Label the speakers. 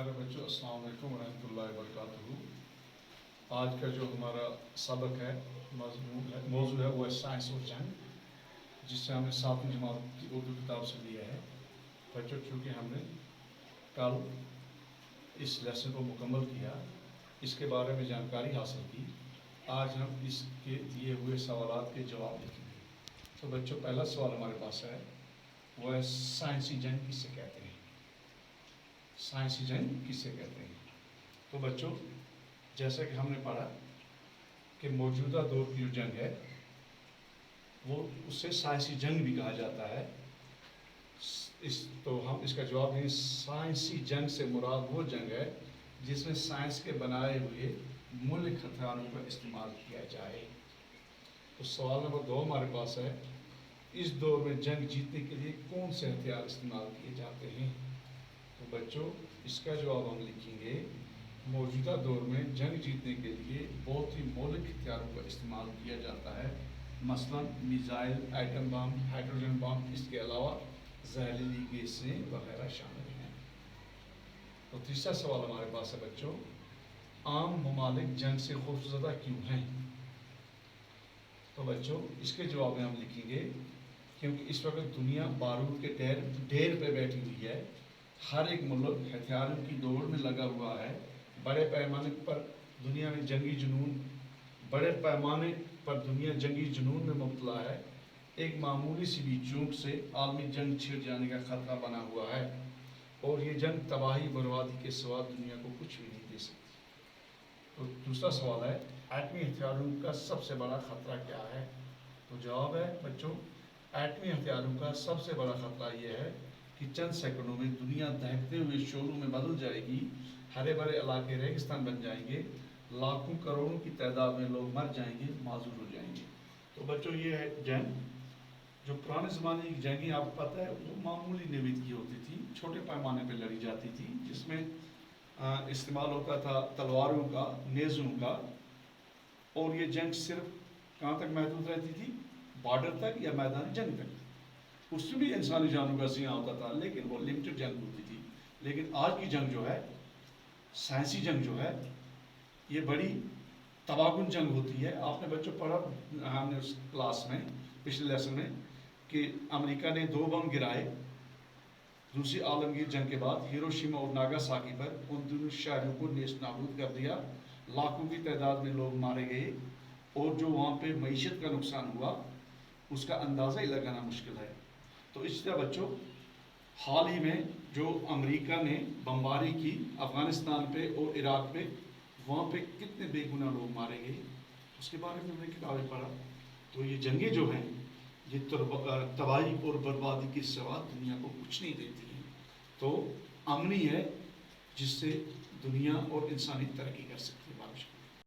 Speaker 1: प्यारे बच्चों, अस्सलाम वालेकुम रहमतुल्लाहि व बरकातुहू। आज का जो हमारा सबक है, मौजू है वो है साइंस और जंग, जिससे हमने 7वीं जमात की उर्दू किताब से लिया है। बच्चों, चूँकि हमने कल इस लेसन को मुकम्मल किया, इसके बारे में जानकारी हासिल की, आज हम इसके दिए हुए सवालात के जवाब लिखेंगे। तो बच्चों, पहला सवाल हमारे पास है, वो है साइंसी जंग किसे कहते हैं। साइंसी जंग किसे कहते हैं? तो बच्चों, जैसा कि हमने पढ़ा कि मौजूदा दौर की जो जंग है वो उससे साइंसी जंग भी कहा जाता है। तो हम इसका जवाब देंगे, साइंसी जंग से मुराद वो जंग है जिसमें साइंस के बनाए हुए मूल्य हथियारों का इस्तेमाल किया जाए। तो सवाल नंबर 2 हमारे पास है, इस दौर में जंग जीतने के लिए कौन से हथियार इस्तेमाल किए जाते हैं। तो बच्चों, इसका जवाब हम लिखेंगे, मौजूदा दौर में जंग जीतने के लिए बहुत ही मौलिक हथियारों का इस्तेमाल किया जाता है। मसलन missile, atom bomb, hydrogen bomb, इसके अलावा जहरीली गैसें वगैरह शामिल हैं। तो तीसरा सवाल हमारे पास है बच्चों, आम ममालिक जंग से खौफजदा क्यों हैं। तो बच्चों, इसके जवाब में हम लिखेंगे, क्योंकि इस वक्त दुनिया बारूद के ढेर पे बैठी हुई है। हर एक मुल्क हथियारों की दौड़ में लगा हुआ है। बड़े पैमाने पर दुनिया में जंगी जुनून में मुब्तला है। एक मामूली सी भी चूक से आलमी जंग छिड़ जाने का खतरा बना हुआ है, और ये जंग तबाही बर्बादी के सिवा दुनिया को कुछ भी नहीं दे सकती। तो दूसरा सवाल है, एटमी हथियारों का सबसे बड़ा खतरा क्या है। तो जवाब है बच्चों, एटमी हथियारों का सबसे बड़ा खतरा ये है कि चंद सेकंडों में दुनिया दहकते हुए शोलों में बदल जाएगी, हरे भरे इलाके रेगिस्तान बन जाएंगे, लाखों करोड़ों की तादाद में लोग मर जाएंगे, माजूर हो जाएंगे। तो बच्चों, ये है जंग। जो पुराने ज़माने की जंगें आपको पता है वो मामूली नवीद की होती थी, छोटे पैमाने पर लड़ी जाती थी, जिसमें इस्तेमाल होता था तलवारों का, नेज़ों का, और ये जंग सिर्फ कहाँ तक महदूद रहती थी, बॉर्डर तक या मैदान जंग तक। उसमें भी इंसानी जानों का ज़िया होता था, लेकिन वो लिमिटेड जंग होती थी। लेकिन आज की जंग जो है, साइंसी जंग जो है, ये बड़ी तबाहकुन जंग होती है। आपने बच्चों पढ़ा हमने उस क्लास में, पिछले लेसन में, कि अमेरिका ने 2 बम गिराए दूसरी आलमगीर जंग के बाद हिरोशिमा और नागासाकी पर। उन दोनों शहरों को नेस्त नाबूद कर दिया, लाखों की तादाद में लोग मारे गए, और जो वहाँ पे मईशत का नुकसान हुआ उसका अंदाज़ा ही लगाना मुश्किल है। तो इस तरह बच्चों, हाल ही में जो अमेरिका ने बमबारी की अफ़गानिस्तान पे और इराक पे, वहाँ पे कितने बेगुनाह लोग मारे गए, उसके बारे में हमने किताबें पढ़ा। तो ये जंगें जो हैं, ये तबाही और बर्बादी के सिवा दुनिया को कुछ नहीं देती हैं। तो अमन ही है जिससे दुनिया और इंसानी तरक्की कर सकती है।